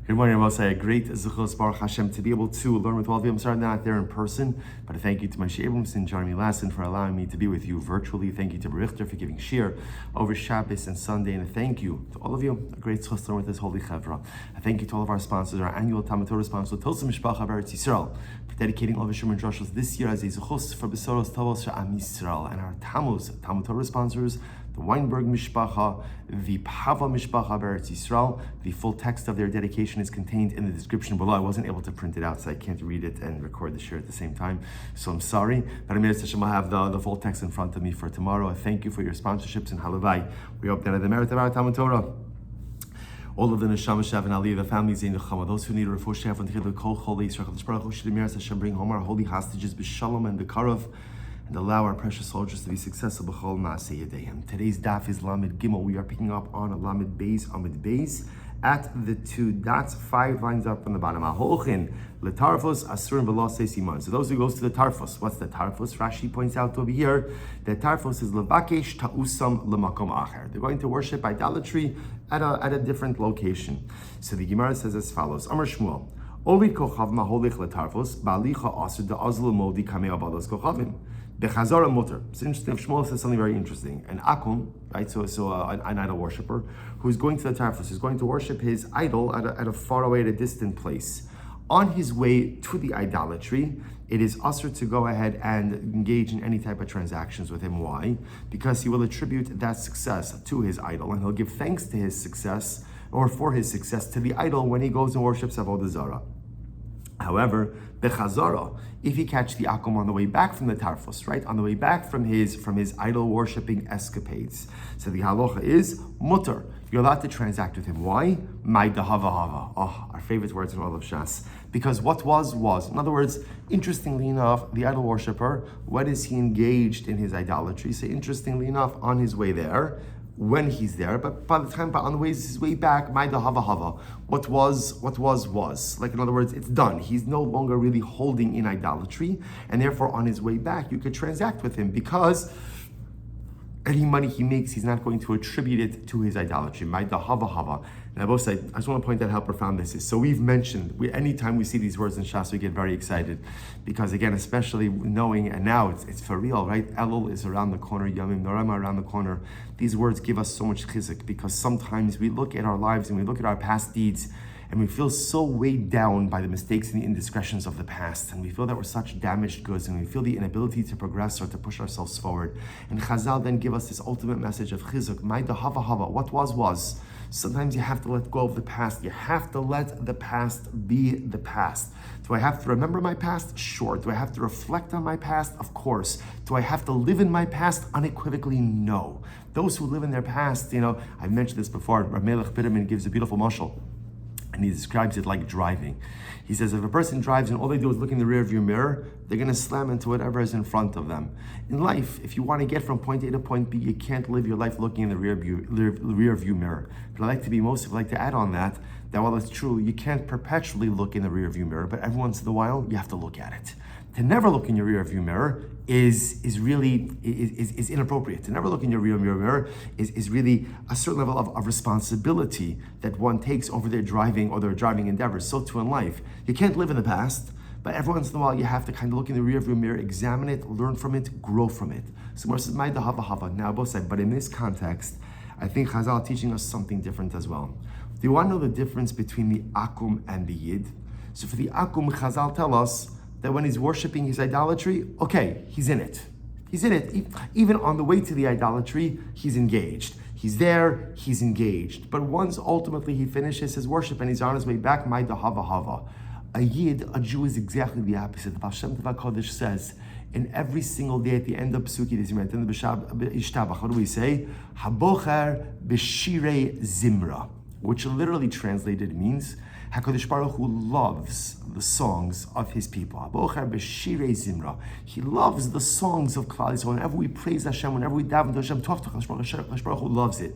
Good morning, I will say a great Zuchos Baruch Hashem to be able to learn with all of you. I'm sorry I'm not there in person, but a thank you to my Abramson, Jeremy Lassen for allowing me to be with you virtually. Thank you to Berichter for giving shir over Shabbos and Sunday, and a thank you to all of you. A great Zuchos to learn with this holy Chevra. A thank you to all of our sponsors, our annual Talmud Torah sponsor, Tosa Mishpacha Eretz Yisrael, for dedicating all of Shimon Drashos this year as a Zuchos for Besoros Tavos Sha'am Yisrael, and our Talmud Torah sponsors, the Weinberg Mishpacha, the Pava Mishpacha Eretz Yisrael. The full text of their dedication is contained in the description below. I wasn't able to print it out, so I can't read it and record the share at the same time. So I'm sorry, but I have the full text in front of me for tomorrow. I thank you for your sponsorships and halavai. We hope that at the merit of our Talmud Torah, all of the neshama shav and aliyah, the families in Nechama, those who need a refuah shav and the kol chol Yisrael, Baruch Hu Shemir Hashem, bring home our holy hostages b'shalom and b'karav, and allow our precious soldiers to be successful b'chol maaseh yadayim. Today's daf is Lamed Gimel. We are picking up on Lamed Beis, Amid Beis, at the 2 dots, 5 lines up from the bottom. Aholchin letarfos asurim v'lo siman. So those who goes to the tarfos, what's the tarfos? Rashi points out over here that tarfos is levakesh ta'usam lemakom acher. They're going to worship idolatry at a different location. So the Gemara says as follows: Amar Shmuel, Ovid kochav maholich letarfos ba'alicha asur de'azlu modi kamei abados kochavim. The Chazara mutter. It's interesting. Shmuel says something very interesting. An akum, right? So an idol worshiper who's going to the tarfos is going to worship his idol at a far away, at a distant place. On his way to the idolatry, it is usher to go ahead and engage in any type of transactions with him. Why? Because he will attribute that success to his idol, and he'll give thanks to his success or for his success to the idol when he goes and worships Avoda Zara. However, the Chazara, if you catch the akum on the way back from the tarfos, right, on the way back from his idol worshipping escapades, so the halacha is mutter. You're allowed to transact with him. Why? My dahava hava. Oh, our favorite words in all of Shas. Because what was. In other words, interestingly enough, the idol worshipper, when is he engaged in his idolatry? So interestingly enough, on his way there, when he's there, but by the time, on the way, his way back, my hava hava. What was. Like, in other words, it's done. He's no longer really holding in idolatry, and therefore on his way back, you could transact with him because any money he makes, he's not going to attribute it to his idolatry. My hava hava. And I both say, I just want to point out how profound this is. So we've mentioned, anytime we see these words in Shas, we get very excited. Because again, especially knowing, and now it's for real, right? Elul is around the corner, Yomi Norama around the corner. These words give us so much chizuk, because sometimes we look at our lives and we look at our past deeds, and we feel so weighed down by the mistakes and the indiscretions of the past, and we feel that we're such damaged goods, and we feel the inability to progress or to push ourselves forward. And Chazal then give us this ultimate message of chizuk, Maida hava hava, what was. Sometimes you have to let go of the past. You have to let the past be the past. Do I have to remember my past? Sure. Do I have to reflect on my past? Of course. Do I have to live in my past? Unequivocally, no. Those who live in their past, I've mentioned this before, Rav Melech Bitterman gives a beautiful mashal, and he describes it like driving. He says if a person drives and all they do is look in the rear view mirror, they're going to slam into whatever is in front of them. In life, if you want to get from point A to point B, you can't live your life looking in the rear view mirror. But I'd like to add on that while it's true, you can't perpetually look in the rear view mirror, but every once in a while, you have to look at it. To never look in your rear view mirror is inappropriate. To never look in your rear view mirror is really a certain level of responsibility that one takes over their driving or their driving endeavors. So too in life. You can't live in the past, but every once in a while you have to kind of look in the rear view mirror, examine it, learn from it, grow from it. So Gemara says, "My hava hava." Now both said, but in this context, I think Chazal teaching us something different as well. Do you want to know the difference between the akum and the yid? So for the akum, Chazal tell us that when he's worshiping his idolatry, okay, he's in it. He's in it. Even on the way to the idolatry, he's engaged. He's there, he's engaged. But once ultimately he finishes his worship and he's on his way back, my hava hava. A yid, a Jew, is exactly the opposite. The Baal Shem Tov HaKadosh says, in every single day at the end of Psuki, at the end of Ishtabach, what do we say? Habocher b'shirei zimra, which literally translated means HaKadosh Baruch Hu loves the songs of his people. Habocher b'shirei zimra. He loves the songs of Klal Yisrael. Whenever we praise Hashem, whenever we daven to Hashem, talk to HaKadosh Baruch Hu loves it.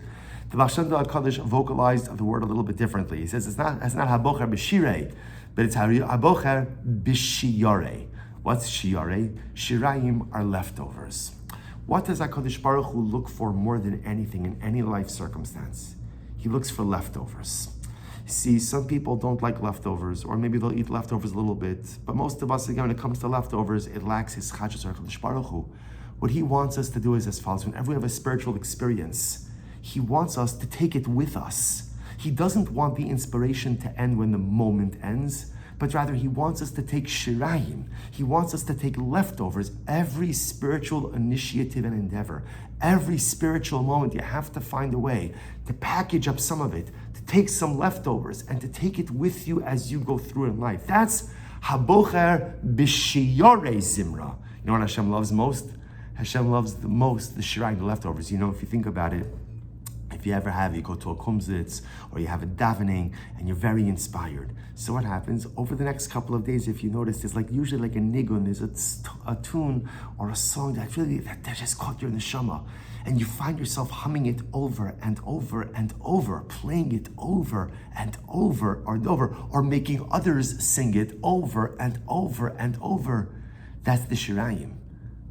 The Baal Shem Tov HaKadosh vocalized the word a little bit differently. He says it's not Habocher b'shirei, but it's Habocher b'shiyarei. What's shiyarei? Shirayim are leftovers. What does HaKadosh Baruch Hu look for more than anything in any life circumstance? He looks for leftovers. See, some people don't like leftovers, or maybe they'll eat leftovers a little bit, but most of us, again, when it comes to leftovers, it lacks his chachas or Baruch Hu. What he wants us to do is as follows. Whenever we have a spiritual experience, he wants us to take it with us. He doesn't want the inspiration to end when the moment ends, but rather he wants us to take shirayim. He wants us to take leftovers. Every spiritual initiative and endeavor, every spiritual moment, you have to find a way to package up some of it, to take some leftovers, and to take it with you as you go through in life. That's habocher b'shiyore zimra. You know what Hashem loves most? Hashem loves the most the shirayim, the leftovers. You know, if you think about it, if you go to a kumzitz or you have a davening and you're very inspired. So what happens over the next couple of days? If you notice, there's usually like a nigun, there's a tune or a song that just caught your neshama, and you find yourself humming it over and over and over, playing it over and over and over, or making others sing it over and over and over. That's the shirayim.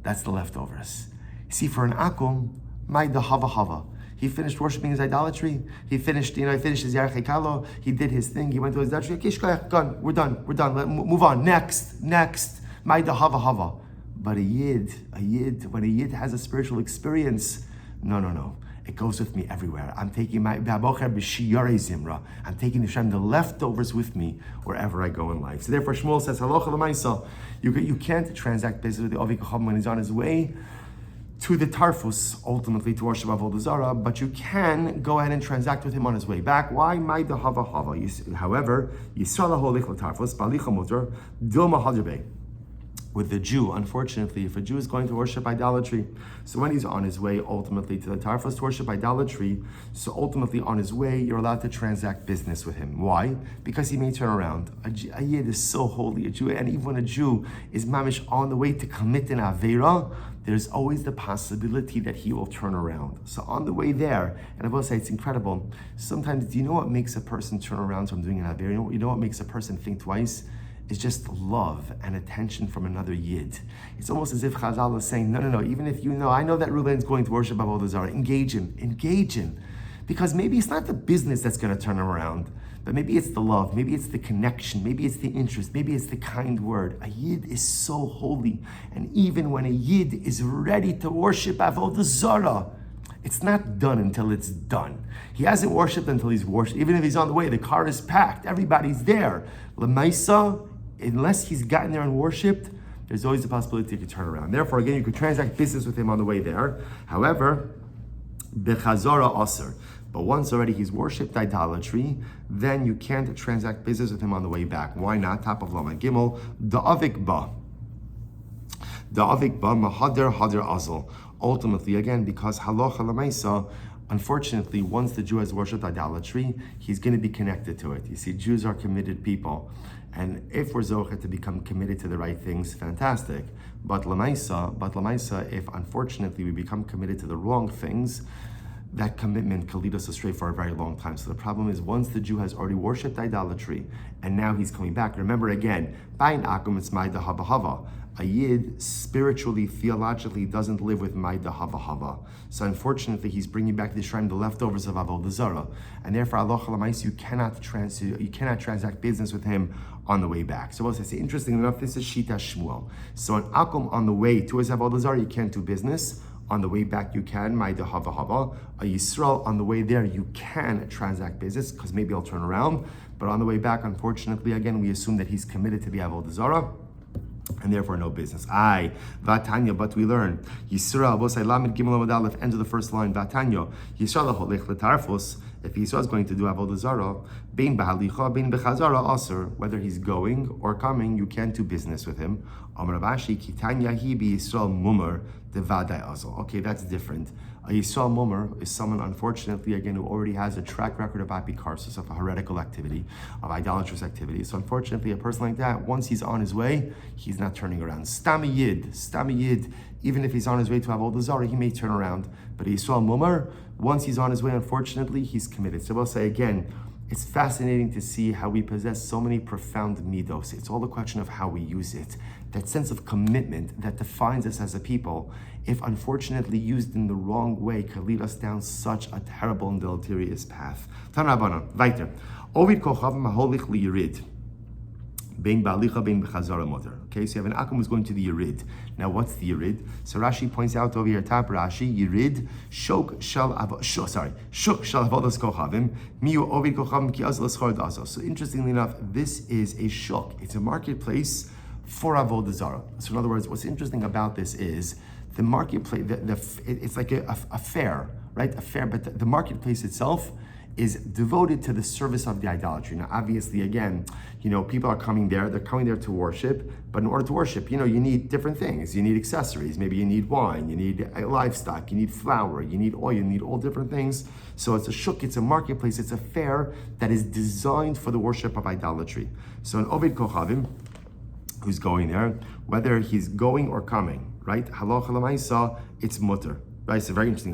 That's the leftovers. See, for an akum, my the hava. He finished worshiping his idolatry. He finished his Yarech Kalo. He did his thing. He went to his idolatry. Gone. We're done. Move on. Next. Maida hava. But a yid, when a yid has a spiritual experience, no. It goes with me everywhere. I'm taking my B'abocher b'shiyarei zimra. I'm taking the leftovers with me wherever I go in life. So therefore, Shmuel says, Halacha l'maisa. You can't transact business with the Ovi Kacham when he's on his way to the Tarfus, ultimately to worship Avoda Zara, but you can go ahead and transact with him on his way back. Why? However, Yisrael holich l'Tarfus, balicha mutar, dilma hadrabe. With the Jew, unfortunately, if a Jew is going to worship idolatry, so when he's on his way ultimately to the Tarfus to worship idolatry, so ultimately on his way, you're allowed to transact business with him. Why? Because he may turn around. A Yid is so holy, a Jew, and even when a Jew is mamish on the way to commit an Aveira, there's always the possibility that he will turn around. So on the way there, and I will say it's incredible, sometimes, do you know what makes a person turn around from doing an Aveira? You know what makes a person think twice? Is just love and attention from another Yid. It's almost as if Chazal is saying, no, even if I know that Reuven's going to worship Avoda Zara, engage him. Because maybe it's not the business that's going to turn him around, but maybe it's the love, maybe it's the connection, maybe it's the interest, maybe it's the kind word. A Yid is so holy, and even when a Yid is ready to worship Avoda Zara, it's not done until it's done. He hasn't worshipped until he's worshipped. Even if he's on the way, the car is packed, everybody's there. L'maisa, unless he's gotten there and worshipped, there's always the possibility he could turn around. Therefore, again, you could transact business with him on the way there. However, bechazara aser. But once already he's worshipped idolatry, then you can't transact business with him on the way back. Why not? Top of Lama Gimel, da'avik ba. Da'avik ba mahader hader azal. Ultimately, again, because halacha l'maisa, unfortunately, once the Jew has worshipped idolatry, he's going to be connected to it. You see, Jews are committed people. And if we're zocher to become committed to the right things, fantastic. But l'maisa, if unfortunately we become committed to the wrong things, that commitment could lead us astray for a very long time. So the problem is, once the Jew has already worshipped idolatry, and now he's coming back, remember again, bain akum it's maida hava hava. A Yid spiritually, theologically doesn't live with maida hava hava. So unfortunately, he's bringing back the shrine, the leftovers of Avoda Zara, and therefore halacha l'mais, you cannot transact business with him on the way back. So, say, interesting enough, this is Shita Shmuel. So an akum on the way to his Avoda Zara, you can't do business. On the way back, you can, maida hava hava. A Yisrael, on the way there, you can transact business, because maybe I'll turn around. But on the way back, unfortunately, again, we assume that he's committed to the Avoda Zara, and therefore no business. Vatanya, but we learn, Yisrael, Bosai Lamed Gimel Amud Aleph, end of the first line, Vatanya, Yisrael holech letarfos. If Yisrael is going to do Avoda Zara, bein b'halicha, bein b'chazara aser, whether he's going or coming, you can't do business with him. Amar Rabashi, Kitanya hi b'Yisrael mumar devadai azal. Okay, that's different. A Yisrael mumar is someone, unfortunately, again, who already has a track record of apikarsis, of a heretical activity, of idolatrous activity. So unfortunately, a person like that, once he's on his way, he's not turning around. Stami Yid, even if he's on his way to Avoda Zara, he may turn around. But a Yisrael mumar, once he's on his way, unfortunately, he's committed. So we'll say again, it's fascinating to see how we possess so many profound midos. It's all a question of how we use it. That sense of commitment that defines us as a people, if unfortunately used in the wrong way, could lead us down such a terrible and deleterious path. Tanabana, weiter. Ovid kochavim haholich liyirid. Bein ba'alicha, bein b'chazara motor. Okay, so you have an akum who's going to the Yerid. Now, what's the Yerid? So Rashi points out over here, top Rashi, Yerid, shok shal avodas kochavim, miu ovid kochavim ki az l'schar dazo. So interestingly enough, this is a shok. It's a marketplace for Avoda Zara. So in other words, what's interesting about this is the marketplace, it's like a fair, right? A fair, but the marketplace itself is devoted to the service of the idolatry. Now, obviously, again, people are coming there, they're coming there to worship, but in order to worship, you need different things. You need accessories, maybe you need wine, you need livestock, you need flour, you need oil, you need all different things. So it's a shuk, it's a marketplace, it's a fair that is designed for the worship of idolatry. So an Ovid Kochavim, who's going there, whether he's going or coming, right? Halacha l'maisa, it's mutter. Right, so very interesting.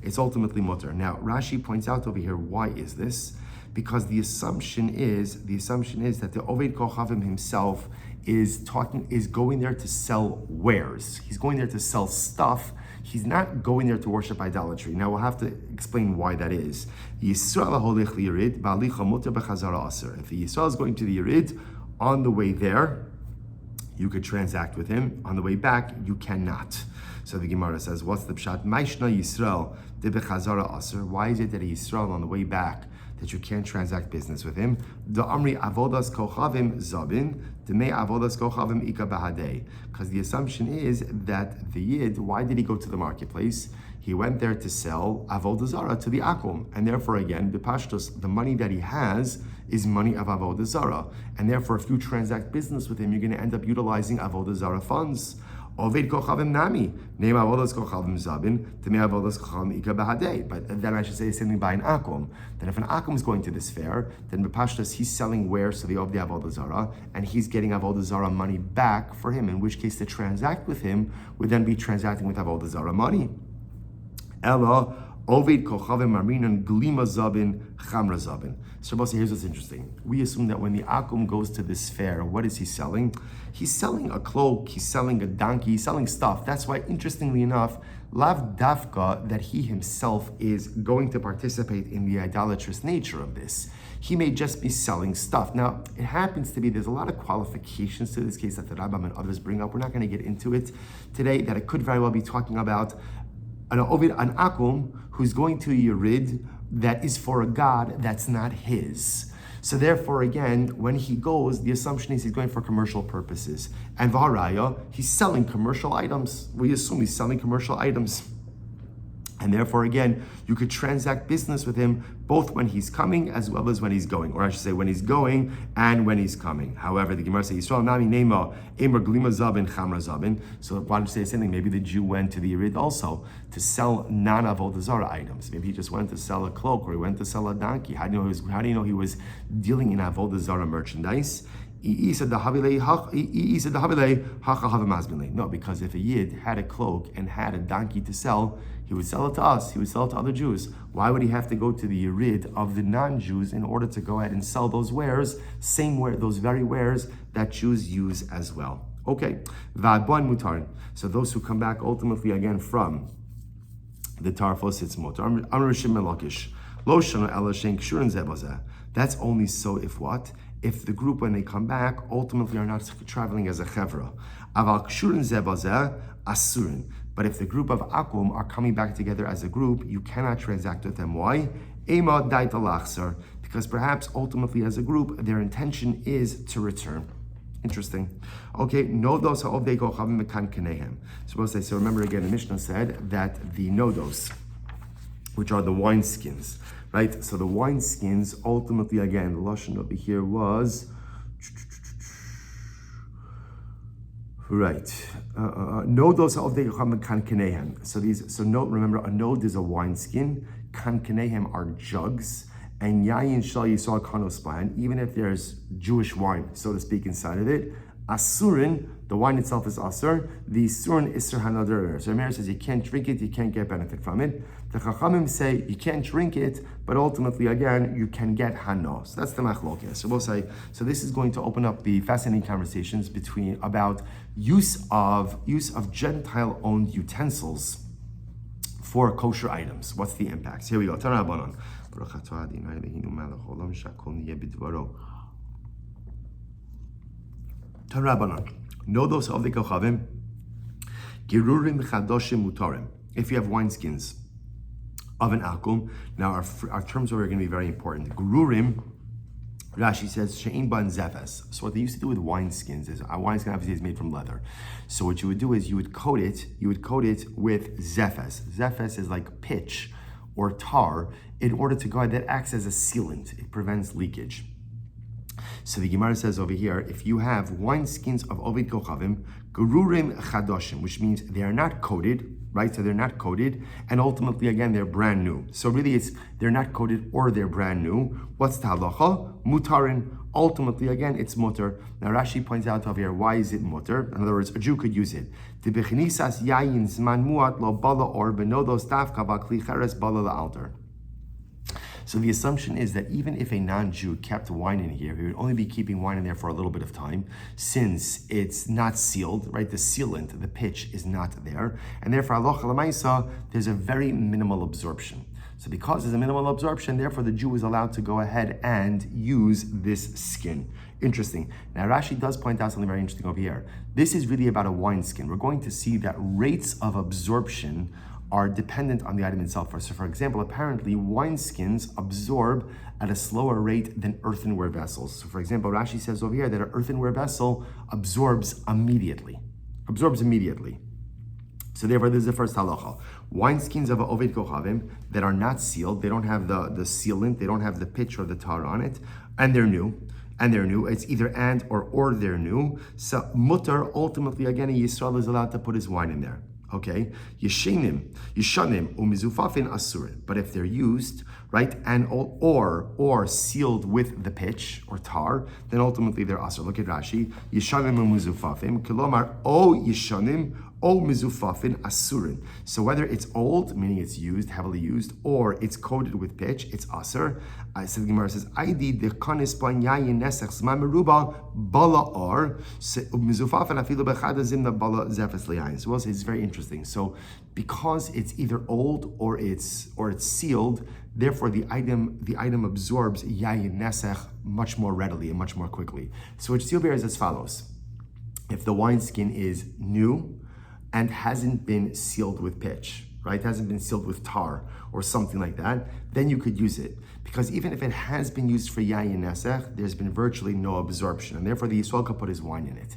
It's ultimately mutter. Now, Rashi points out over here, why is this? Because the assumption is that the Oved Kochavim himself is going there to sell wares. He's going there to sell stuff. He's not going there to worship idolatry. Now we'll have to explain why that is. If the Yisrael is going to the Yerid, on the way there, you could transact with him. On the way back, you cannot. So the Gemara says, what's the pshat? Maishna Yisrael de bechazara aser. Why is it that a Yisrael on the way back that you can't transact business with him? The amri avodas kochavim zabin, the me avodas kochavim ika bahadei. Because the assumption is that the Yid, why did he go to the marketplace? He went there to sell Avoda Zara to the Akum. And therefore, again, the Pashtos, the money that he has is money of Avoda Zara. And therefore, if you transact business with him, you're going to end up utilizing Avoda Zara funds. Oved kochavim nami, name avodas kochavim zabin, teme avodas kochavim ika bahadei. But then I should say the same thing by an akum. Then if an akum is going to this fair, then b'pashtas he's selling wares to the avodah zara, and he's getting avodah zara money back for him. In which case, to transact with him would then be transacting with avodah zara money. Ella Ovid kochavim marinan glima zabin chamra zabin. So here's what's interesting. We assume that when the akum goes to this fair, what is he selling? He's selling a cloak, he's selling a donkey, he's selling stuff. That's why, interestingly enough, lav dafka, that he himself is going to participate in the idolatrous nature of this. He may just be selling stuff. Now, it happens to be, there's a lot of qualifications to this case that the Rambam and others bring up. We're not going to get into it today, that it could very well be talking about an akum who's going to a yerid that is for a god that's not his. So therefore, again, when he goes, the assumption is he's going for commercial purposes. And v'haraya, he's selling commercial items. We assume he's selling commercial items. And therefore, again, you could transact business with him both when he's coming as well as when he's going. Or I should say, when he's going and when he's coming. However, the Gemara says, Yisrael nami nema emer glima zabin chamra zabin. So why don't you say the same thing? Maybe the Jew went to the Yerid also to sell non-Avodah Zara items. Maybe he just went to sell a cloak or he went to sell a donkey. How do you know he was dealing in Avodah Zara merchandise? No, because if a Yid had a cloak and had a donkey to sell, he would sell it to us, he would sell it to other Jews. Why would he have to go to the Yerid of the non-Jews in order to go ahead and sell those wares, those very wares that Jews use as well? Okay, V'adban mutarin. So those who come back ultimately again from the Tarfos, it's motar. That's only so if what? If the group, when they come back, ultimately are not traveling as a chevra. But if the group of akum are coming back together as a group, you cannot transact with them. Why? Because perhaps ultimately as a group, their intention is to return. Interesting. Okay, nodos ha'ovdei kochavim mekan kenehem. So remember again, the Mishnah said that the nodos, which are the wineskins, right? So the wineskins, ultimately, again, the lashon over here was, right? Nodos ha'ovdei kochavim mekan kenehem. So note, remember, a node is a wineskin. Kan kenehem are jugs. And yayin shal yisrael kanospan, even if there's Jewish wine, so to speak, inside of it, asurin, the wine itself is asur, the surin isur hanadar. So Rameir says you can't drink it, you can't get benefit from it. The Chachamim say you can't drink it, but ultimately, again, you can get hano. So that's the machlokes. So we'll say, so this is going to open up the fascinating conversations about use of Gentile-owned utensils for kosher items. What's the impacts? Here we go. Tana Rabbanon. Baruch atah Adonai Eloheinu melech haolam shakol niyeh b'dvaro. Tarabanan. Know those of the kochavim. Gerurim chadoshim mutarim. If you have wineskins of an akum, now our terms are going to be very important. Gerurim, Rashi says, she'in ban zefes. So what they used to do with wineskins is, a wineskin obviously is made from leather. So what you would do is you would coat it with zefes. Zefes is like pitch or tar in order to go ahead, that acts as a sealant. It prevents leakage. So the Gemara says over here, if you have wineskins of Ovid Kochavim, Gerurim Chadoshim, which means they are not coated, right? So they're not coated, and ultimately, again, they're brand new. So really, they're not coated or they're brand new. What's the halacha? Mutarin. Ultimately, again, it's mutar. Now Rashi points out over here, why is it mutar? In other words, a Jew could use it. Yayin zman muat lo bala or benodos tafka bakli cheres bala la'altar. So the assumption is that even if a non-Jew kept wine in here, he would only be keeping wine in there for a little bit of time, since it's not sealed, right? The sealant, the pitch, is not there, and therefore halacha l'maisa, there's a very minimal absorption. So because there's a minimal absorption, therefore the Jew is allowed to go ahead and use this skin. Interesting. Now Rashi does point out something very interesting over here. This is really about a wineskin. We're going to see that rates of absorption are dependent on the item itself. So for example, apparently wineskins absorb at a slower rate than earthenware vessels. So for example, Rashi says over here that an earthenware vessel absorbs immediately. So therefore, this is the first halacha. Wineskins of Ovid Kochavim that are not sealed, they don't have the sealant, they don't have the pitch or the tar on it, and they're new. It's either and or they're new. So mutar, ultimately, again, a Yisrael is allowed to put his wine in there. Okay, yishanim, umizufafin asurin. But if they're used, right, and or sealed with the pitch or tar, then ultimately they're asur. Look at Rashi. Yishanim umizufafim, kilomar o yishanim o mizufafin asurin. So whether it's old, meaning it's used, heavily used, or it's coated with pitch, it's asur. So the Gemara says, "Aidi dekanis ban yayin nesach zman meruba bala or mizufafin afilu bechada zimna bala zefes liyayin." So it's very interesting. So because it's either old or it's sealed, therefore the item absorbs yayin nesach much more readily and much more quickly. So what you see here is as follows: if the wineskin is new and hasn't been sealed with pitch, right? Hasn't been sealed with tar or something like that, then you could use it. Because even if it has been used for yayin nesach, there's been virtually no absorption, and therefore the Yisrael could put his wine in it.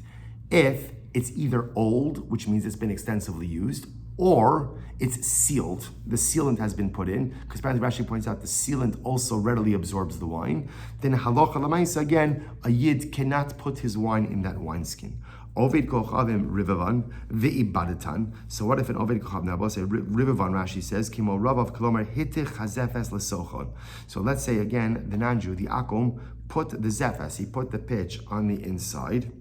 If it's either old, which means it's been extensively used, or it's sealed, the sealant has been put in, because Rashi points out the sealant also readily absorbs the wine, then halacha l'maisa, again, a yid cannot put his wine in that wineskin. Ovid kochavim rivavan ve'ibadatan. So what if an ovid kochav, now we'll say rivavan, Rashi says, kimo ravav kolomar hitich hazefes lesochon. So let's say again, the non-Jew, the akum, put the zefes, he put the pitch on the inside,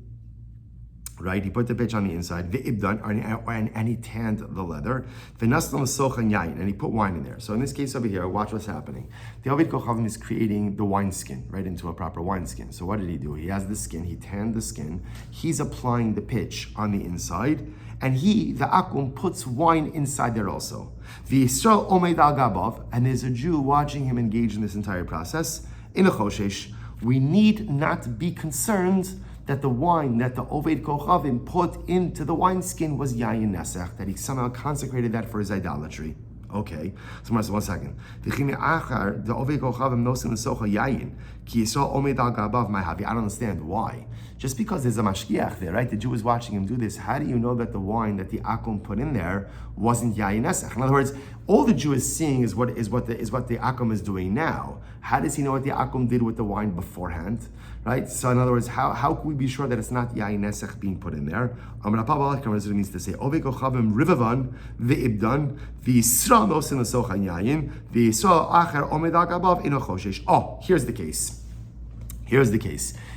right? He put the pitch on the inside, and he tanned the leather, and he put wine in there. So in this case over here, watch what's happening. The Ovid Kochavim is creating the wineskin, right, into a proper wineskin. So what did he do? He has the skin, he tanned the skin, he's applying the pitch on the inside, and he, the akum, puts wine inside there also. The Yisrael omed al gabav, and there's a Jew watching him engage in this entire process. In a choshesh, we need not be concerned that the wine that the Oved Kochavim put into the wineskin was yayin nesach, that he somehow consecrated that for his idolatry. Okay, so 1 second. The Oved Kochavim nosin l'socha yayin ki yisrael omed al gabav ma'havi. I don't understand why. Just because there's a mashgiach there, right? The Jew is watching him do this. How do you know that the wine that the akum put in there wasn't yayin nesach? In other words, all the Jew is seeing is what the akum is doing now. How does he know what the akum did with the wine beforehand, right? So in other words, how can we be sure that it's not yayin nesach being put in there? It means to say Oved Kochavim rivavan ve'ibdan v'yisrael nosin l'socha yayin v'yisrael acher omed al gabav ino choshesh. Oh, here's the case.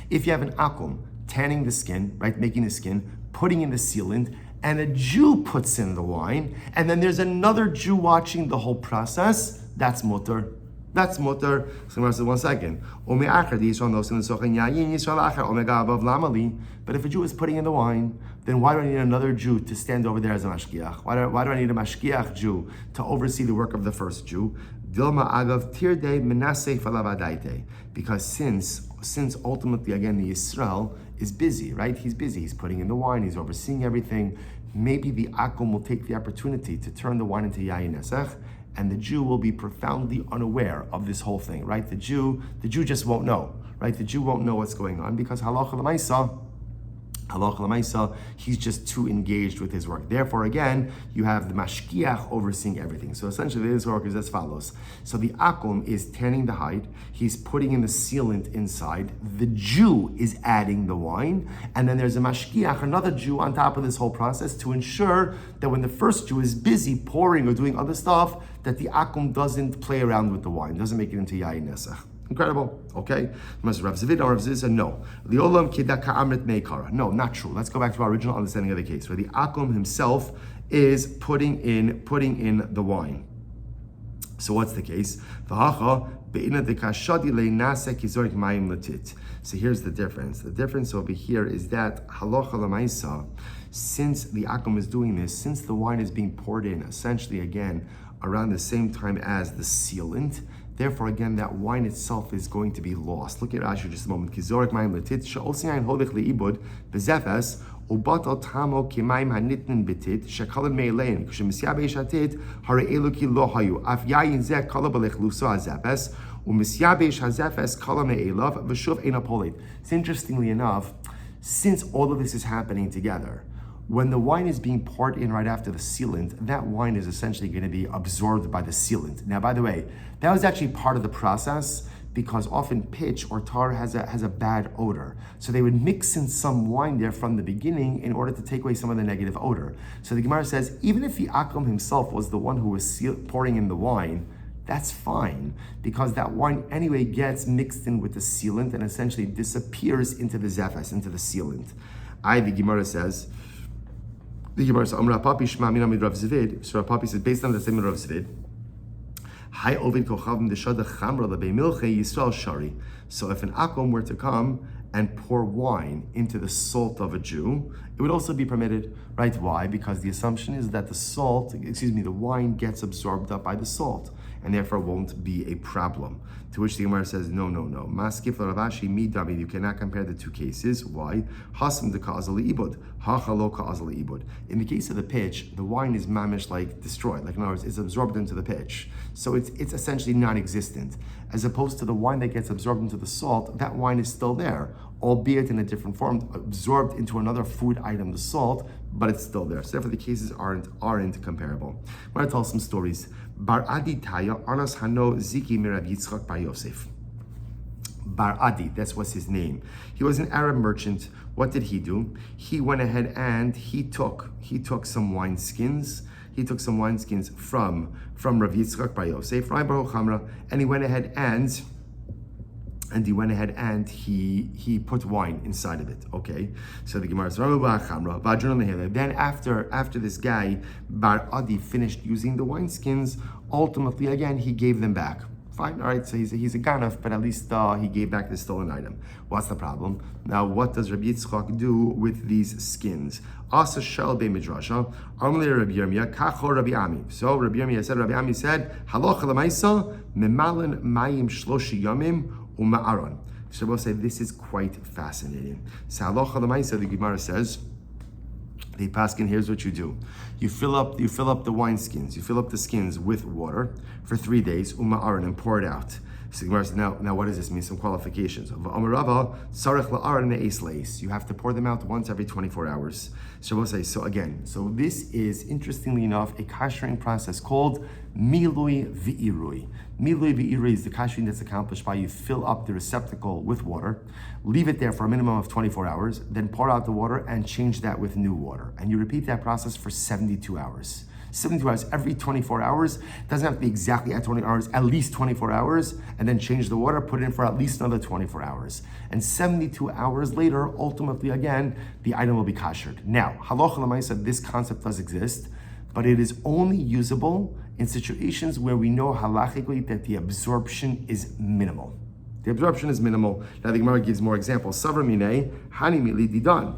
If you have an akum tanning the skin, right, making the skin, putting in the sealant, and a Jew puts in the wine, and then there's another Jew watching the whole process, that's mutar. That's mutar. So 1 second. But if a Jew is putting in the wine, then why do I need another Jew to stand over there as a mashgiach? Why do I need a mashgiach Jew to oversee the work of the first Jew? Dilma agav tirde menaseh falavadaite. Because since ultimately again the Yisrael is busy, right? He's busy. He's putting in the wine. He's overseeing everything. Maybe the akum will take the opportunity to turn the wine into yayin nesach, and the Jew will be profoundly unaware of this whole thing, right? The Jew just won't know, right? The Jew won't know what's going on because halacha l'maisa, he's just too engaged with his work. Therefore, again, you have the mashkiach overseeing everything. So essentially, this work is as follows. So the akum is tanning the hide. He's putting in the sealant inside. The Jew is adding the wine. And then there's a mashkiach, another Jew on top of this whole process to ensure that when the first Jew is busy pouring or doing other stuff, that the akum doesn't play around with the wine, doesn't make it into yayin nesach. Incredible, okay? Rav Zvid said, no. No, not true. Let's go back to our original understanding of the case, where the akum himself is putting in the wine. So what's the case? So here's the difference. The difference over here is that halacha l'maisa, since the akum is doing this, since the wine is being poured in, essentially again, around the same time as the sealant, therefore, again, that wine itself is going to be lost. Look at Rashi just a moment. Kizorik mayim letit she'osiyayin holich leibud bezefes ubatal tamo kimayim hanitnin betit shekalim meilein kshemisya beishatit hare eluki lo hayu af yayin zeh kala belechluso hazefes umisya beish hazefes kala me'elav v'shuv einapolit. So interestingly enough, since all of this is happening together, when the wine is being poured in right after the sealant, that wine is essentially going to be absorbed by the sealant. Now, by the way, that was actually part of the process because often pitch or tar has a bad odor. So they would mix in some wine there from the beginning in order to take away some of the negative odor. So the Gemara says, even if the akum himself was the one who was pouring in the wine, that's fine because that wine anyway gets mixed in with the sealant and essentially disappears into the zefes, into the sealant. The Gemara says, so Rav Papi says, based on the statement of Rav Zvid, so if an akum were to come and pour wine into the salt of a Jew, it would also be permitted, right? Why? Because the assumption is that the wine gets absorbed up by the salt, and therefore won't be a problem. To which the Gemara says, no. Maskif Ravashi midami, you cannot compare the two cases. Why? Hasam de ka'azali ibud, hachalo ka'azali ibud. In the case of the pitch, the wine is mamish like destroyed. Like in other words, it's absorbed into the pitch. So it's essentially non-existent. As opposed to the wine that gets absorbed into the salt, that wine is still there, albeit in a different form, absorbed into another food item, the salt, but it's still there. So therefore the cases aren't comparable. I'm going to tell some stories. Bar Adi Taya Arnas Hano Ziki Mirav Yitzchak Bar Yosef. Bar Adi, that was his name. He was an Arab merchant. What did he do? He went ahead and he took some wineskins. He took some wineskins from Rav Yitzchak Bar Yosef, and he went ahead and he put wine inside of it. Okay, so the Gemara says, then after this guy Bar Adi finished using the wineskins, ultimately again he gave them back. Fine, all right. So he's a ganaf, but at least he gave back the stolen item. What's the problem? Now, what does Rabbi Yitzchak do with these skins? Asa shel be midrasha. Amli Rabbi Yirmiyah kacho Rabbi Ami. So Rabbi Yirmiyah said, halacha l'maisa memalen mayim shloshi yamim. So we'll say this is quite fascinating. So halacha l'maisa, the Gemara says, the paskin, here's what you do: you fill up the wine skins, you fill up the skins with water for 3 days, and pour it out. So the Gemara says, now what does this mean? Some qualifications. You have to pour them out once every 24 hours. So we'll say, so this is, interestingly enough, a kashering process called milui v'irui. Milui v'irui is the kashering that's accomplished by you fill up the receptacle with water, leave it there for a minimum of 24 hours, then pour out the water and change that with new water. And you repeat that process for 72 hours. 72 hours, every 24 hours. Doesn't have to be exactly at 20 hours, at least 24 hours, and then change the water, put it in for at least another 24 hours. And 72 hours later, ultimately again, the item will be kashered. Now, halacha l'maisa, this concept does exist, but it is only usable in situations where we know halachically that the absorption is minimal. The absorption is minimal. Now the Gemara gives more examples. Savra minei, hani mili didan.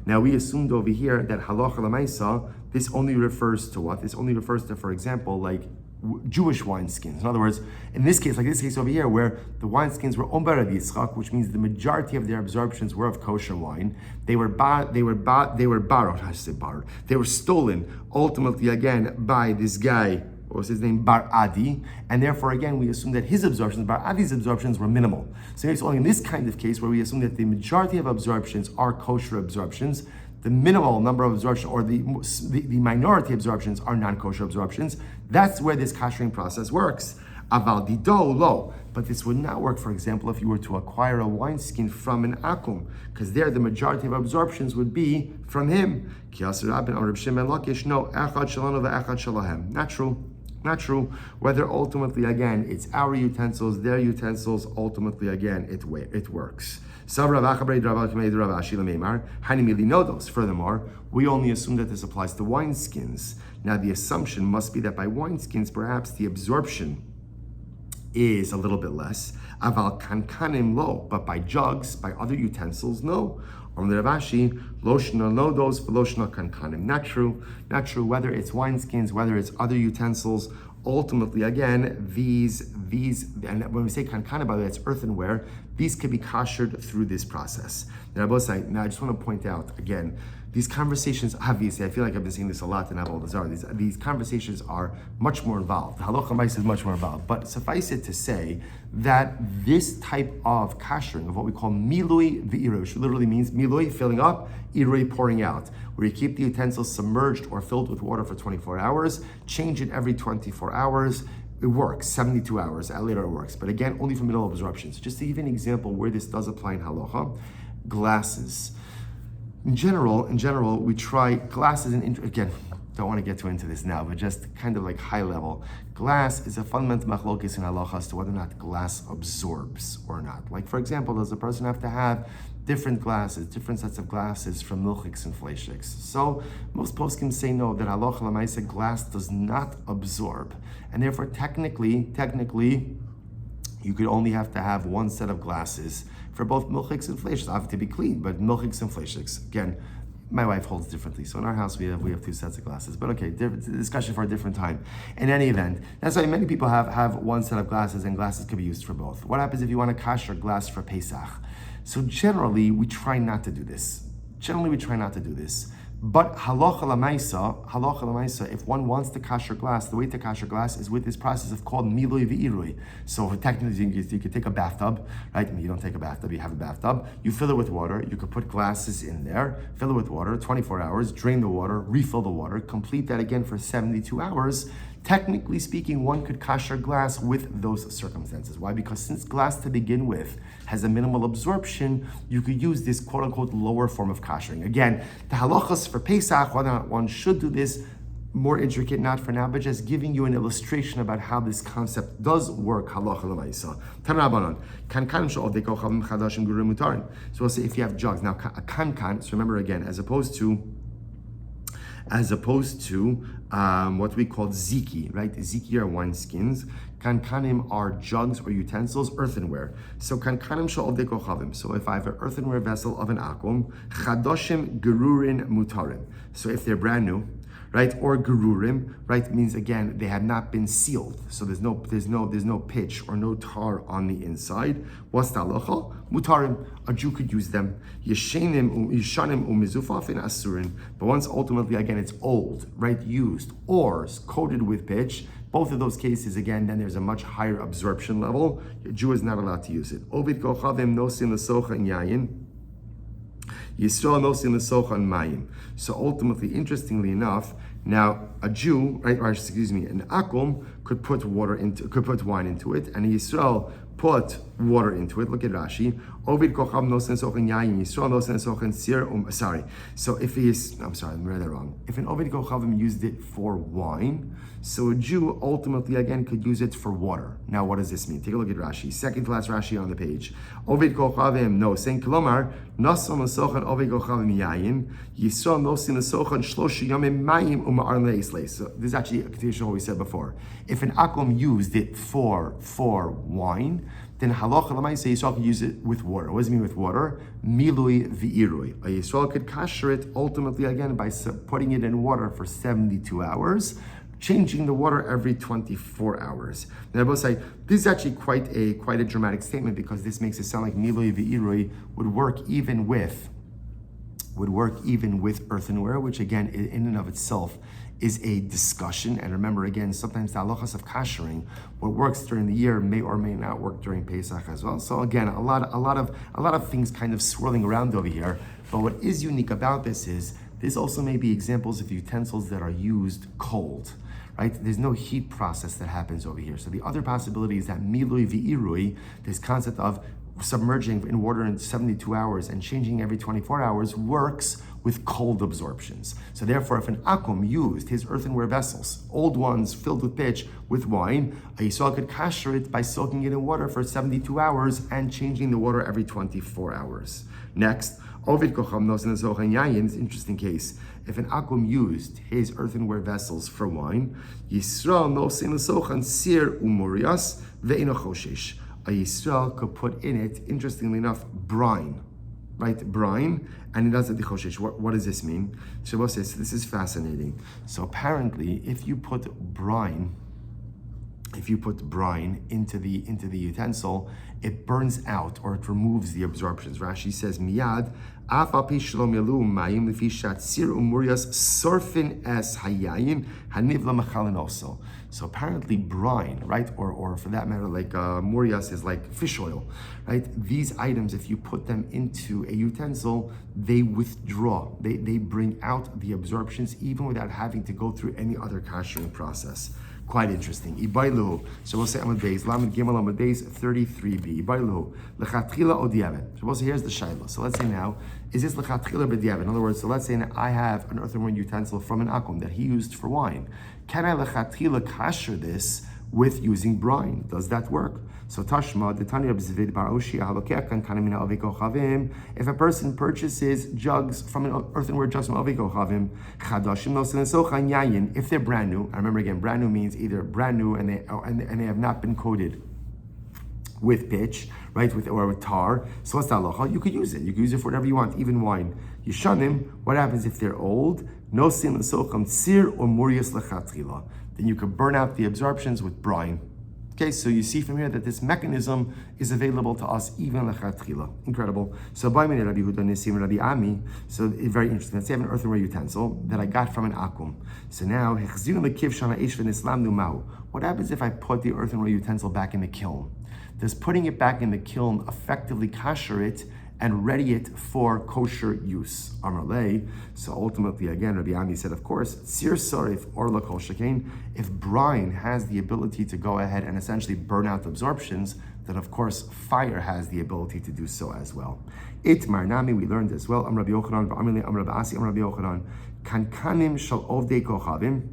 Now we assumed over here that halacha l'maisa, this only refers to what? This only refers to, for example, like Jewish wineskins. In other words, in this case, like this case over here, where the wineskins were owned by Rabbi Yitzchak, which means the majority of their absorptions were of kosher wine. They were borrowed. They were stolen ultimately again by this guy. What was his name? Bar Adi, and therefore again we assume that his absorptions, Bar Adi's absorptions, were minimal. So it's only in this kind of case where we assume that the majority of absorptions are kosher absorptions. The minimal number of absorptions, or the minority absorptions, are non-kosher absorptions. That's where this kashering process works. Aval dido lo, but this would not work, for example, if you were to acquire a wineskin from an akum, because there the majority of absorptions would be from him. Not true. Not true. Whether ultimately again it's our utensils, their utensils, ultimately again it works. Furthermore, we only assume that this applies to wineskins. Now the assumption must be that by wineskins perhaps the absorption is a little bit less. Aval kankanim lo, but by jugs, by other utensils, no. On the Ravashi, loshna lodos v'loshna kankanim. Not true. Whether it's wineskins, whether it's other utensils, ultimately, again, these, and when we say kankanim, by the way, it's earthenware. These can be kashered through this process. Now, I just want to point out again. These conversations, obviously, I feel like I've been saying this a lot in Avoda Zara. These conversations are much more involved. Halacha Ma'aseh is much more involved. But suffice it to say that this type of kashering, of what we call milui v'irui, which literally means milui, filling up, irui, pouring out, where you keep the utensils submerged or filled with water for 24 hours, change it every 24 hours, it works, 72 hours, later it works. But again, only for middle absorptions. Just to give you an example where this does apply in halacha, glasses. In general, we try glasses, and again, don't want to get too into this now, but just kind of like high level. Glass is a fundamental machlokes in halacha as to whether or not glass absorbs or not. Like, for example, does a person have to have different glasses, different sets of glasses from milchiks and fleishiks? So most poskim say no, that halacha l'maaseh glass does not absorb, and therefore technically, you could only have to have one set of glasses for both milchiks and fleishiks. Have to be clean, but milchiks and fleishiks. Again, my wife holds differently. So in our house, we have two sets of glasses. But okay, discussion for a different time. In any event, that's why many people have one set of glasses, and glasses can be used for both. What happens if you want to kasher glass for Pesach? So generally, we try not to do this. But halacha l'maisa, if one wants to kasher glass, the way to kasher glass is with this process of called milui v'irui. So technically, you could take a bathtub, right? You don't take a bathtub, you have a bathtub. You fill it with water. You could put glasses in there, fill it with water, 24 hours, drain the water, refill the water, complete that again for 72 hours. Technically speaking, one could kasher glass with those circumstances. Why? Because since glass to begin with has a minimal absorption, you could use this quote-unquote lower form of kashering. Again, the halachas for Pesach, whether or not one should do this, more intricate, not for now, but just giving you an illustration about how this concept does work. Halacha l'maisa. Tanabanan. Kankan she'ol dekochavim chadashim gurim mutarin. So we'll say if you have jugs. Now, a kankan, so remember again, as opposed to what we call ziki, right? Ziki are wineskins. Kankanim are jugs or utensils, earthenware. So kankanim she'ol dekochavim. So if I have an earthenware vessel of an akum, chadoshim gerurin mutarim. So if they're brand new, right, or gerurim, right, means again they have not been sealed, so there's no pitch or no tar on the inside. What's the halacha? Mutarim, a Jew could use them. Yishanim umizufafin asurin, but once ultimately again it's old, right, used or coated with pitch, both of those cases again, then there's a much higher absorption level. A Jew is not allowed to use it. Ovid kochavim nosin l'socha in yayin. Yisrael nosin l'socha in mayim. So ultimately, interestingly enough, now a Jew, right, or excuse me, an akum could put wine into it, and Yisrael put water into it. Look at Rashi. Ovid kochav nosen sochen yayin. Yisrael nosen sochen sir. Sorry. So if he is, I'm sorry, I read that wrong. If an Ovid kochavim used it for wine, so a Jew ultimately again could use it for water. Now, what does this mean? Take a look at Rashi. Second to last Rashi on the page. Ovid kochavim nosen klomar noson sochen ovid kochavim yayin. Yisrael nosen sochen shlosh yamim mayim umar leislei. So this is actually a continuation of what we said before. If If an akum used it for wine, then halacha l'maaseh Yisrael could use it with water. What does it mean with water? Milui v'irui. A Yisrael could kasher it ultimately again by putting it in water for 72 hours, changing the water every 24 hours. Now I will say this is actually quite a dramatic statement, because this makes it sound like milui v'irui would work even with earthenware, which again in and of itself is a discussion. And remember, again, sometimes the halachas of kashering, what works during the year may or may not work during Pesach as well. So again, a lot of things kind of swirling around over here. But what is unique about this is this also may be examples of utensils that are used cold, right? There's no heat process that happens over here. So the other possibility is that milui v'irui, this concept of submerging in water in 72 hours and changing every 24 hours, works with cold absorptions. So therefore, if an akum used his earthenware vessels, old ones filled with pitch, with wine, a Yisrael could kasher it by soaking it in water for 72 hours and changing the water every 24 hours. Next, Ovid kocham nosin zochan yayin is an interesting case. If an akum used his earthenware vessels for wine, Yisrael nosin zochan sir umurias ve'ino choshesh. A Yisrael could put in it, interestingly enough, brine, right? Brine, and it doesn't choshesh. What does this mean? Shabbos says, this is fascinating. So apparently, if you put brine into the utensil, it burns out, or it removes the absorptions. Rashi says, miyad, af al pi shlom yalu mayim lefi shatzir umurias sorfin es hayayin haniv lamachalin also. So apparently brine, right, or for that matter, like murias is like fish oil, right? These items, if you put them into a utensil, they withdraw. They bring out the absorptions even without having to go through any other kashering process. Quite interesting. Ibailu. So we'll say Amud Beis, Lamed Gimel Amud Beis 33b. Ibailu. Lechatchila odiavet. So we'll say here's the shayla. So let's say now, is this lechatchila b'diavet? In other words, so let's say now I have an earthenware utensil from an akum that he used for wine. Can I lechatchila kasher this with using brine? Does that work? So Tashma, the Tanya B'Zvid Bar Oshia Halokech Kan Kanamina Aviko Chavim. If a person purchases jugs from an earthenware jugs from Aviko Chavim, Chadashim Nosin Sochan Yayin. If they're brand new, I remember again, brand new means either brand new and they have not been coated with pitch, right, or with tar. So what's the halacha? You could use it. You could use it for whatever you want, even wine. Yishanim. What happens if they're old? Nosin Socham Tsir or Murias Lechatchila. Then you could burn out the absorptions with brine. Okay, so you see from here that this mechanism is available to us even lechatchila. Incredible. So by Rabbi Yehuda Nisim Rabbi Ami. So very interesting. Let's say I have an earthenware utensil that I got from an akum. So now what happens if I put the earthenware utensil back in the kiln? Does putting it back in the kiln effectively kasher it and ready it for kosher use? Amarle. So ultimately, again, Rabbi Ami said, of course, sir sarif or lakol shekain. If brine has the ability to go ahead and essentially burn out absorptions, then of course fire has the ability to do so as well. Itmar nami, we learned as well. Rabbi Yochanan, Amrle, Rabbi Asi, Rabbi Yochanan, kankanim shal ovdei kochavim,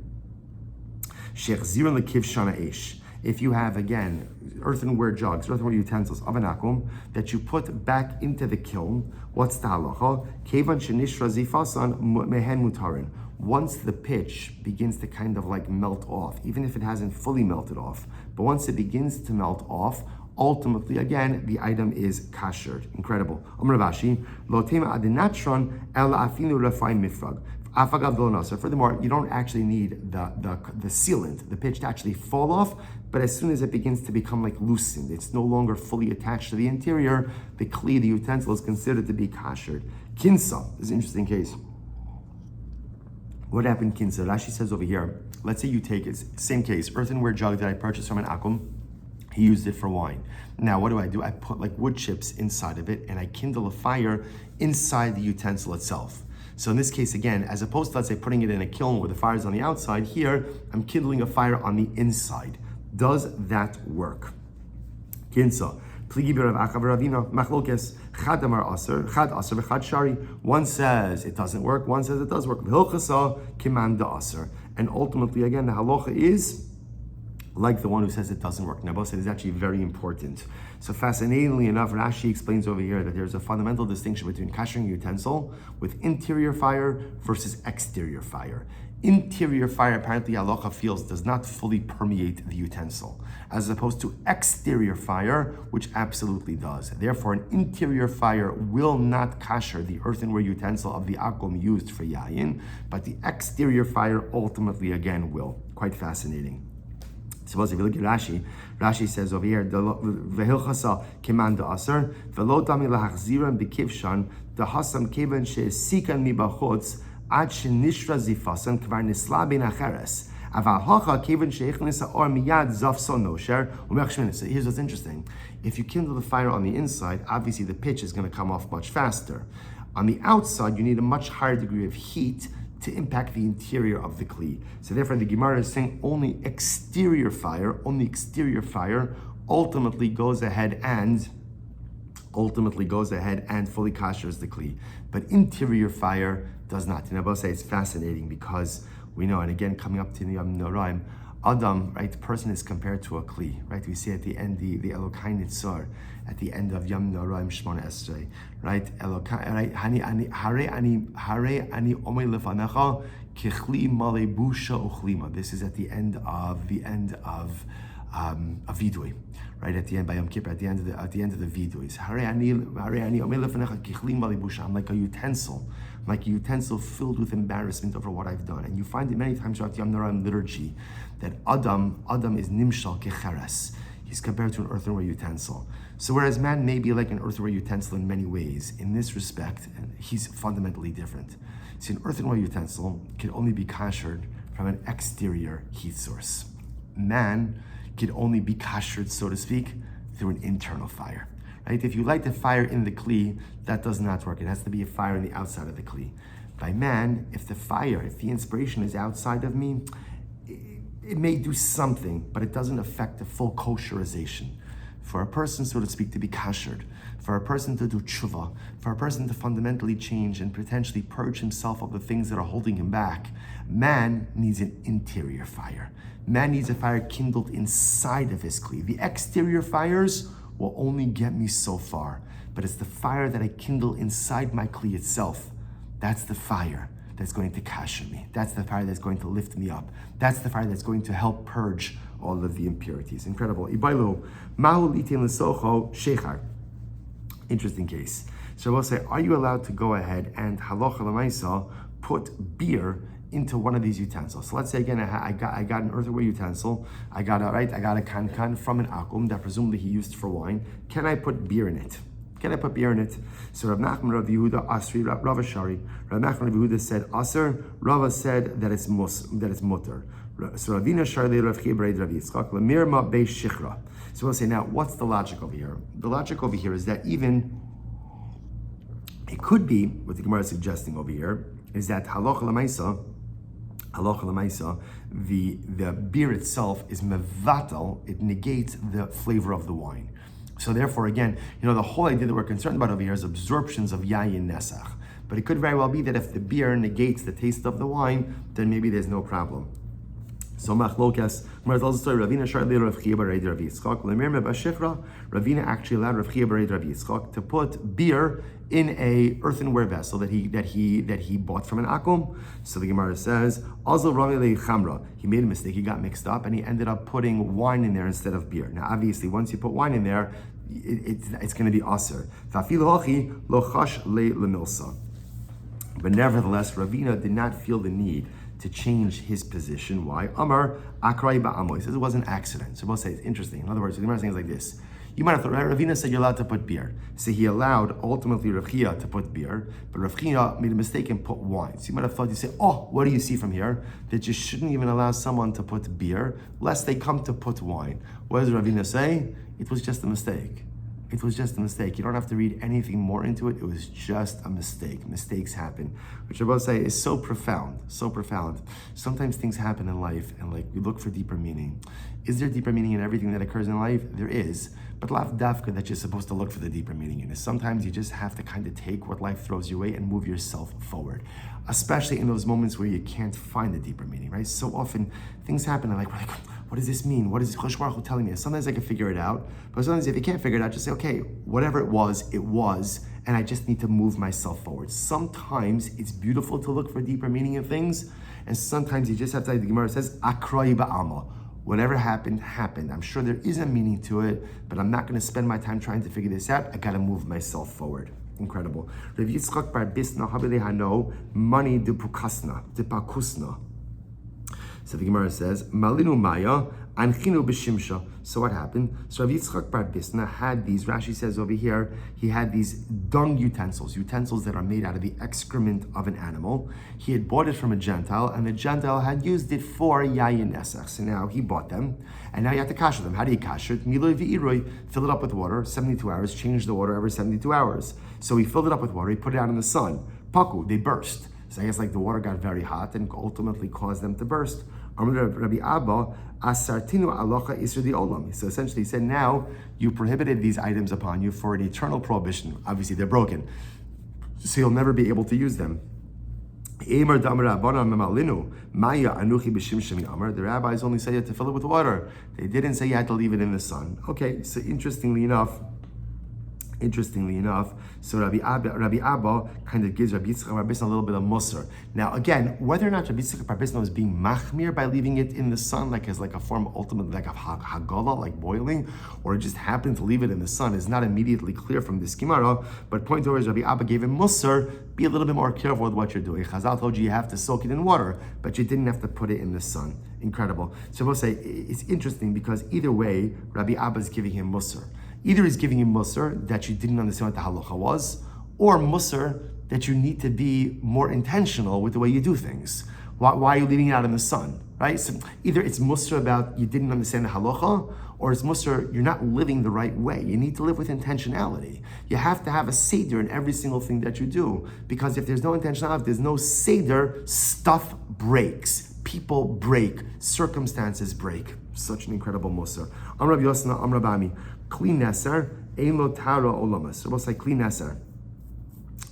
shechziron lekiv shana esh. If you have, again, earthenware jugs, earthenware utensils of an akum that you put back into the kiln, what's the halacha? Kevan shenishra zifasan mehen mutarin. Once the pitch begins to kind of like melt off, even if it hasn't fully melted off, but once it begins to melt off, ultimately, again, the item is kashered. Incredible. Amar Rashi, lo tema adinatron el afinu refai mifrag. Furthermore, you don't actually need the sealant, the pitch, to actually fall off, but as soon as it begins to become like loosened, it's no longer fully attached to the interior, the kli, the utensil, is considered to be kashered. Kinsa is an interesting case. What happened, kinsa? Rashi says over here, let's say you take it, same case, earthenware jug that I purchased from an akum, he used it for wine. Now, what do? I put like wood chips inside of it and I kindle a fire inside the utensil itself. So in this case, again, as opposed to, let's say, putting it in a kiln where the fire is on the outside, here, I'm kindling a fire on the inside. Does that work? Kinsa. One says it doesn't work, one says it does work. And ultimately, again, the halacha is like the one who says it doesn't work. Now, said is actually very important. So fascinatingly enough, Rashi explains over here that there's a fundamental distinction between kashering utensil with interior fire versus exterior fire. Interior fire, apparently halacha feels, does not fully permeate the utensil, as opposed to exterior fire, which absolutely does. Therefore, an interior fire will not kasher the earthenware utensil of the akum used for yayin, but the exterior fire ultimately again will. Quite fascinating. Suppose if you look at Rashi says over here, "Vehilchasa keman da'aser, velo dami lahachziran b'kivshan, da'hasam kevan she'esikan mibachutz, ad shenishra zifasan kvar nisla ben acheres. Aval hacha kevan she'echnis ha'or miyad zafson nosher u'mech." So here's what's interesting. If you kindle the fire on the inside, obviously the pitch is going to come off much faster. On the outside, you need a much higher degree of heat to impact the interior of the kli. So therefore, the Gemara is saying only exterior fire ultimately goes ahead and fully kashers the kli. But interior fire does not. And I will say it's fascinating because we know, and again, coming up to the Yom Noraim, Adam, right, the person is compared to a kli, right? We see at the end the Elokai Nitzar, at the end of Yom Noraim Shmona Esrei, right? Elokai, right? Hare ani omei lefanecha kichli male busha uchlima. This is at the end of Vidui, right? At the end by Yom Kippur, at the end of the Viduis. Hare ani omei lefanecha kichli male busha. I'm like a utensil filled with embarrassment over what I've done. And you find it many times throughout Yom Noraim liturgy that Adam is nimshal kecheres. He's compared to an earthenware utensil. So whereas man may be like an earthenware utensil in many ways, in this respect, he's fundamentally different. See, an earthenware utensil can only be kashered from an exterior heat source. Man can only be kashered, so to speak, through an internal fire. Right? If you light the fire in the kli, that does not work. It has to be a fire on the outside of the kli. By man, if the inspiration is outside of me, it may do something, but it doesn't affect the full kosherization. For a person, so to speak, to be kashered, for a person to do tshuva, for a person to fundamentally change and potentially purge himself of the things that are holding him back, man needs an interior fire. Man needs a fire kindled inside of his kli. The exterior fires will only get me so far, but it's the fire that I kindle inside my kli itself. That's the fire that's going to kasher me. That's the fire that's going to lift me up. That's the fire that's going to help purge all of the impurities. Incredible. Ibailu, mahu litin l'socho shechar. Interesting case. So we'll say, are you allowed to go ahead and halacha l'maisa put beer into one of these utensils? So let's say again, I got an earthenware utensil. I got a kankan from an akum that presumably he used for wine. Can I put beer in it? So Rav Nachman, Rav Yehuda, Asri, Rav Ashari. Rav Nachman, Rav Yehuda said Aser. Rava said that it's mutter. So Ravina Sharli Rav Chibrei Rav Yitzchak Lamirma Bei Shichra. So we'll say now, what's the logic over here? The logic over here is that even it could be what the Gemara is suggesting over here is that halacha l'maisa, the beer itself is mevatel. It negates the flavor of the wine. So therefore, again, the whole idea that we're concerned about over here is absorptions of yayin nesach. But it could very well be that if the beer negates the taste of the wine, then maybe there's no problem. So machlokas, Gemara tells the story. Ravina sharli Rav Chia b'reid Rav Yitzchak. Lemirme b'shifra, Ravina actually allowed Rav Chia b'reid Rav Yitzchak to put beer in a earthenware vessel that he bought from an akum. So the Gemara says, Azal Rami Chamra. He made a mistake. He got mixed up, and he ended up putting wine in there instead of beer. Now, obviously, once you put wine in there, it's going to be aser. But nevertheless, Ravina did not feel the need to change his position. Why? Amar akrai ba'amo. He says it was an accident. So we'll say it's interesting. In other words, the Gemara is saying like this. You might have thought, Ravina said you're allowed to put beer. So he allowed ultimately Rav Chia to put beer, but Rav Chia made a mistake and put wine. So you might have thought, you say, what do you see from here? That you shouldn't even allow someone to put beer, lest they come to put wine. What does Ravina say? It was just a mistake. It was just a mistake. You don't have to read anything more into it. It was just a mistake. Mistakes happen. Which I will say is so profound, so profound. Sometimes things happen in life and we look for deeper meaning. Is there deeper meaning in everything that occurs in life? There is. But lav dafka that you're supposed to look for the deeper meaning in is. Sometimes you just have to kind of take what life throws your way and move yourself forward. Especially in those moments where you can't find the deeper meaning, right? So often things happen and we're like, what does this mean? What is Chosh Baruch Hu telling me? Sometimes I can figure it out, but sometimes if you can't figure it out, just say, okay, whatever it was, and I just need to move myself forward. Sometimes it's beautiful to look for deeper meaning in things, And sometimes you just have to, like the Gemara says, akroi ba'alma. Whatever happened, happened. I'm sure there is a meaning to it, but I'm not going to spend my time trying to figure this out. I got to move myself forward. Incredible. Rav Yitzchak bar Bisna habele hano mani de pakusna. So the Gemara says, Malinu Maya, Anchinu B'Shimsha. So what happened? So Rav Yitzchak bar Bisna had these, Rashi says over here, he had these dung utensils that are made out of the excrement of an animal. He had bought it from a Gentile, and the Gentile had used it for Yayin Nesach. So now he bought them, and now you have to kasher them. How do you kasher it? Miloi v'iroi, fill it up with water, 72 hours, change the water every 72 hours. So he filled it up with water, he put it out in the sun. Paku, they burst. So I guess like the water got very hot and ultimately caused them to burst. Rabbi Abba, asartinu alocha isra di olam. So essentially he said, now you prohibited these items upon you for an eternal prohibition. Obviously they're broken, so you'll never be able to use them. The rabbis only said you had to fill it with water. They didn't say you had to leave it in the sun. Okay, so interestingly enough, so Rabbi Abba kind of gives Rabbi Yitzchak bar Bisna a little bit of musar. Now again, whether or not Rabbi Yitzchak bar Bisna was being machmir by leaving it in the sun, like as like a form ultimately like a hagala, like boiling, or just happened to leave it in the sun, is not immediately clear from this Gemara. But point over is Rabbi Abba gave him musar. Be a little bit more careful with what you're doing. Chazal told you have to soak it in water, but you didn't have to put it in the sun. Incredible. So we'll say it's interesting because either way, Rabbi Abba is giving him musar. Either he's giving you musar that you didn't understand what the halacha was, or musar that you need to be more intentional with the way you do things. Why are you leaving it out in the sun, right? So either it's musar about you didn't understand the halacha, or it's musar you're not living the right way. You need to live with intentionality. You have to have a seder in every single thing that you do, because if there's no intentionality, if there's no seder, stuff breaks. People break, circumstances break. Such an incredible musar. Amr Rav Yosna, Amr Bami. Kli neser, ein lo tara olamas. So we'll say kli neser,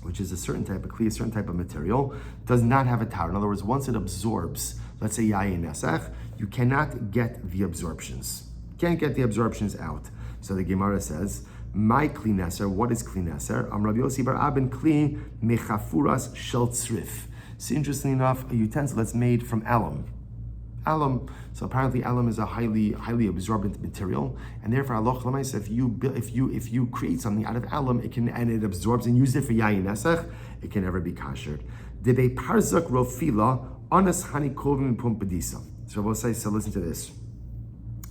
which is a certain type of kli, a certain type of material, does not have a tara. In other words, once it absorbs, let's say yayin nesach, you cannot get the absorptions. Can't get the absorptions out. So the Gemara says, my kli neser, what is kli neser? Rav Yossi bar Abin kli mechafuras shel tzrif. So interestingly enough, a utensil that's made from alum. Alum, so apparently alum is a highly absorbent material, and therefore halacha l'maisa, if you create something out of alum, it absorbs and use it for yayin nesach, it can never be kashered. Debe parzak rofila anas hanikovim pumpedisa. So we'll say, so listen to this.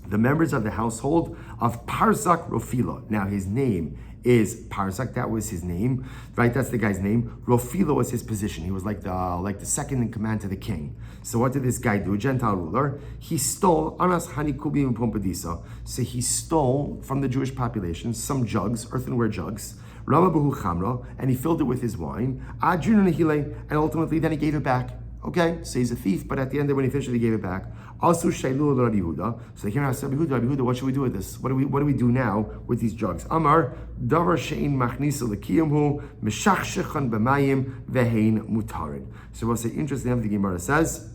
The members of the household of Parzak Rofila. Now his name is Parzak. That was his name, right? That's the guy's name. Rofila was his position. He was like the second in command to the king. So what did this guy do? A Gentile ruler. He stole Anas Hanikubim Pompadisa. So he stole from the Jewish population some jugs, earthenware jugs. Ramabahu Chamra, and he filled it with his wine. And ultimately then he gave it back. Okay, so he's a thief, but at the end when he finished it, he gave it back. Also, Shailu Rabbi Yehuda. So they came out and said, Rabbi Yehuda, what should we do with this? What do we do now with these drugs? Amar, Davar Shein Machnisa Lekiyamhu, Meshachshechan B'mayim Vehein Mutarin. So we'll say, interesting, the Gemara says,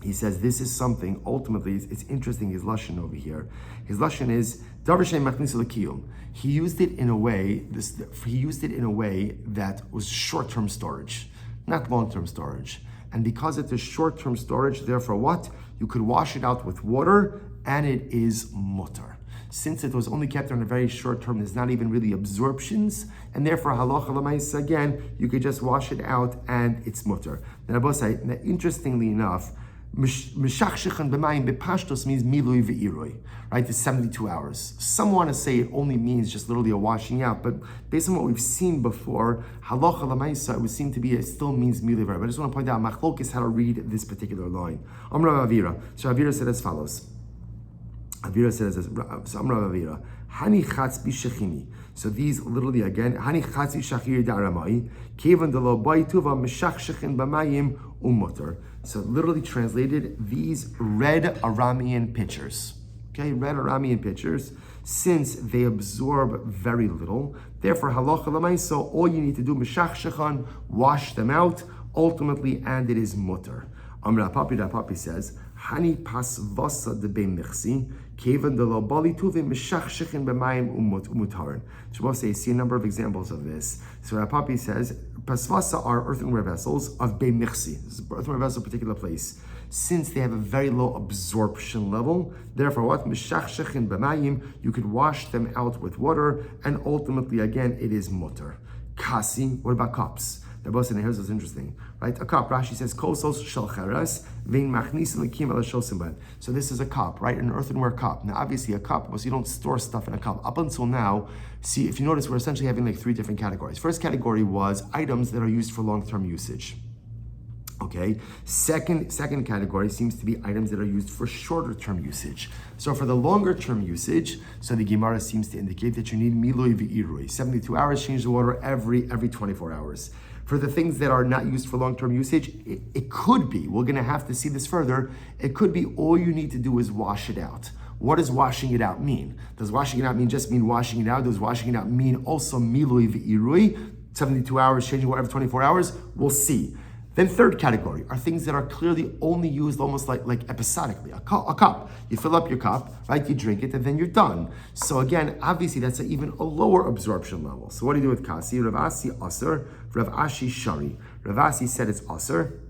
he says this is something, ultimately, it's interesting, his Lashon over here. His Lashon is, Davar Shein Machnisa Lekiyum. He used it in a way that was short-term storage, not long-term storage. And because it is short-term storage, therefore what? You could wash it out with water, and it is mutar. Since it was only kept on a very short term, there's not even really absorptions, and therefore halacha l'maisa, again, you could just wash it out, and it's mutar. Then Abba say, interestingly enough, Meshachshechan b'mayim b'pashtos means milui ve'iroi, right? It's 72 hours. Some want to say it only means just literally a washing out, but based on what we've seen before, halacha l'maisa, it would seem to be, it still means milui ve'iroi. But I just want to point out, machlok is how to read this particular line. Amra Avira. So Avira said as follows. Avira says, Amra Avira, Hani chatz b'shechini. So these literally again, Hani chatz b'shachir da'aramai, kevan de lo baituva meshachshechin b'mayim umutar. So literally translated, these red Aramean pitchers, okay, red Aramean pitchers, since they absorb very little, therefore halacha l'maisa, all you need to do, meshachshechan, wash them out, ultimately, and it is mutar. Amra Papi says, Hani pas vasa de be mechsi, Kevan de lo bali tuvim mishachshichin b'mayim umutarin. Shabbos says, see a number of examples of this. So Rapapi says, pasvasa are earthenware vessels of beimichsi. This is earthenware vessel, particular place. Since they have a very low absorption level, therefore, what mishachshichin b'mayim, you could wash them out with water, and ultimately, again, it is mutter. Kasi, what about cups? They're both saying, here's what's interesting, right? A cup, Rashi says, kosos shel cheres, vein machnisim lekim ala shosim. So this is a cup, right? An earthenware cup. Now, obviously, a cup, because you don't store stuff in a cup. Up until now, see, if you notice, we're essentially having like three different categories. First category was items that are used for long-term usage. Okay. Second category seems to be items that are used for shorter term usage. So for the longer term usage, so the Gemara seems to indicate that you need miloi v'irui, 72 hours, change the water every 24 hours. For the things that are not used for long-term usage, it could be, we're gonna have to see this further, it could be all you need to do is wash it out. What does washing it out mean? Does washing it out just mean washing it out? Does washing it out mean also miloi v'irui, 72 hours, changing water every 24 hours? We'll see. Then third category are things that are clearly only used almost like episodically. A cup. You fill up your cup, right? You drink it, and then you're done. So again, obviously that's even a lower absorption level. So what do you do with kasi? Rav Asi aser, Rav Ashi shari. Rav Asi said it's aser,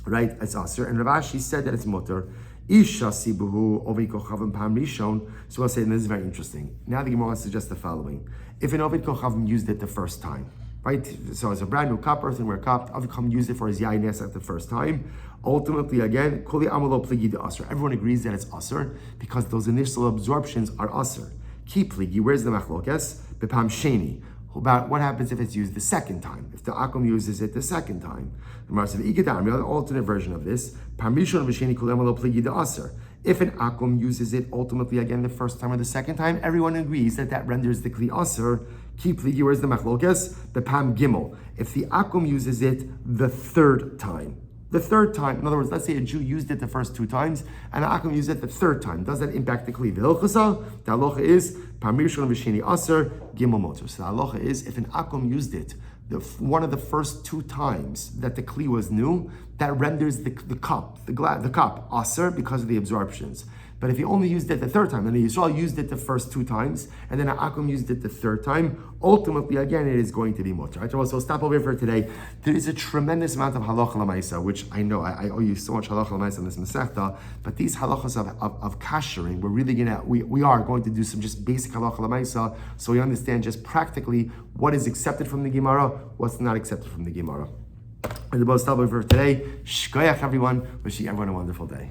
right? It's aser, and Rav Ashi said that it's mutter. Isha sibuhu ovid kochavim pam rishon. So I'll say, and this is very interesting. Now the Gemara suggests the following: if an ovid kochavim used it the first time, right? So it's a brand new cup, earthenware cup. Avikam used it for his yayin at the first time. Ultimately, again, kuli amalo pligi de aser. Everyone agrees that it's aser because those initial absorptions are aser. Ki pligi, where's the machlokes? Bepam sheni. About what happens if it's used the second time? If the akum uses it the second time, the alternate version of this, if an akum uses it ultimately again the first time or the second time, everyone agrees that renders the kli aser. Keep pligi, where's the machlokes? The pam gimel. If the akum uses it the third time, in other words, let's say a Jew used it the first two times, and Akum used it the third time. Does that impact the Kli? The halacha is Pamir Shon V'Sheni Aser Gimel Motor. So the halacha is if an Akum used it one of the first two times that the Kli was new, that renders the cup Aser because of the absorptions. But if he only used it the third time, and the Yisrael used it the first two times, and then Akum used it the third time, ultimately, again, it is going to be mutter. Right? So stop over here for today. There is a tremendous amount of halacha l'maisa, which I know, I owe you so much halacha l'maisa in this Masechta, but these halachas of kashering, we are going to do some just basic halacha l'maisa, so we understand just practically what is accepted from the Gemara, what's not accepted from the Gemara. And the stop over for today. Shkoyach, everyone. Wishing everyone a wonderful day.